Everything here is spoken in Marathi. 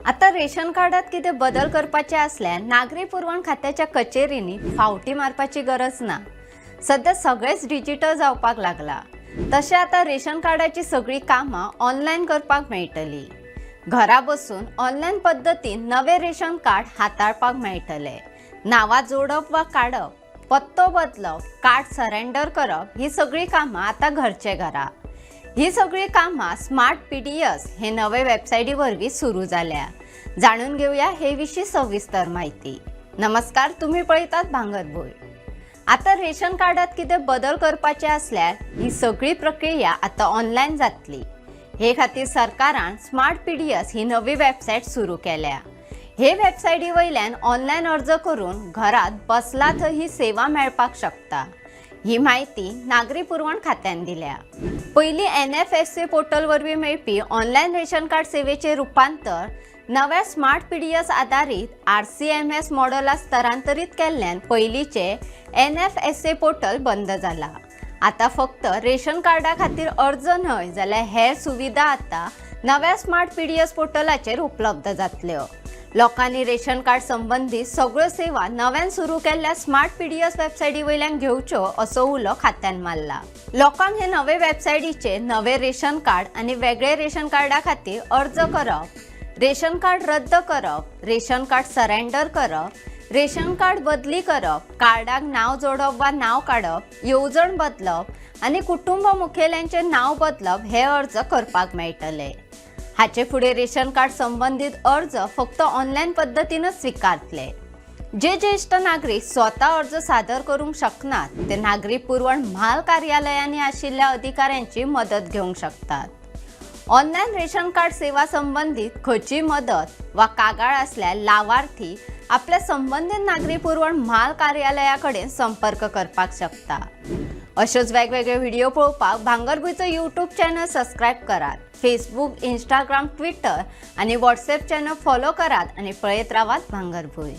आता रेशन कार्डात किती बदल करपाचे असल्यान नागरी पुरवण खात्याच्या कचेरींनी फावटी मारपाची गरज ना। सध्या सगळेच डिजिटल जावपाक लागला। तसे आता रेशन कार्डाची सगळी कामां ऑनलाईन करपाक मेळटली। घरा बसून ऑनलाईन पद्धतीन नवे रेशन कार्ड हाताळपाक मेळटले। नावा जोडप वा काढप, पत्तो बदलप, कार्ड सरेंडर करप ही सगळी कामां आता घरचे घरा। ही सगळी कामां स्मार्ट पीडीएस हे नवे वेबसायटी वरवीं सुरू जाल्या। जाणून घेऊया हे विषयी सविस्तर माहिती। नमस्कार, तुम्ही पळयतात भांगरभूंय। आता रेशन कार्डात किती बदल करपाचे असल्यार ही सगळी प्रक्रिया आता ऑनलाईन जातली। हे खातीर सरकारान स्मार्ट पीडीएस ही नवी वेबसायट सुरू केल्या। हे वेबसायटी वयल्यान ऑनलाईन अर्ज करून घरात बसला थंय ही सेवा मेळपाक शकता। ही माहिती नागरी पुरवण खात्यान दिल्या। पहिली NFSA पोर्टल वरवीं मेळपी ऑनलाईन रेशन कार्ड सेवेचे रूपांतर नव्या स्मार्ट पीडीएस आधारित RCMS मॉडेलात स्थलांतरित केल्ल्यान पयलींचे NFSA पोर्टल बंद जाला। आता फक्त रेशन कार्डा खातीर अर्ज न्हय जाल्यार हेर सुविधा आता नव्या स्मार्ट पीडीएस पोर्टलाचेर उपलब्ध जातल्यो। लोकांनी रेशन कार्ड संबंधित सगळ्यो सेवा नव्यान सुरू केल्ल्या स्मार्ट पीडीएस वेबसायटी वयल्यान घेवच्यो असो उलो खात्यान मारला। लोकांक हे नवे वेबसायटीचे नवे रेशन कार्ड आनी वेगळे रेशन कार्डा खातीर अर्ज करप, रेशन कार्ड रद्द करप, रेशन कार्ड सरेंडर करप, रेशन कार्ड बदली करप, कार्डाक नाव जोडप वा नाव काडप, येवजण बदलप आनी कुटुंब मुखेल्यांचे नाव बदलप हे अर्ज करपाक मेळटले। हाचे फुडें रेशन कार्ड संबंधित अर्ज फक्त ऑनलाईन पद्धतीनच स्वीकारतले। जे ज्येष्ठ नागरिक स्वतः अर्ज सादर करूंक शकनात ते नागरी पुरवण म्हाल कार्यालयांनी आशिल्ल्या अधिकाऱ्यांची मदत घेवंक शकतात। ऑनलाईन रेशन कार्ड सेवा संबंधित खंयची मदत वा कागाळ असल्यार लावार्थी आपल्या संबंधित नागरी पुरवण म्हाल कार्यालयाकडेन संपर्क करपाक शकता। अशेच वेगवेगळे व्हिडिओ पळोवपाक भांगरभूंयचो YouTube चॅनल सबस्क्राईब करात। फेसबुक, इंस्टाग्राम, ट्विटर आणि व्हॉट्सॲप चॅनल फॉलो करात आणि पळयत रावात भांगरभूंय।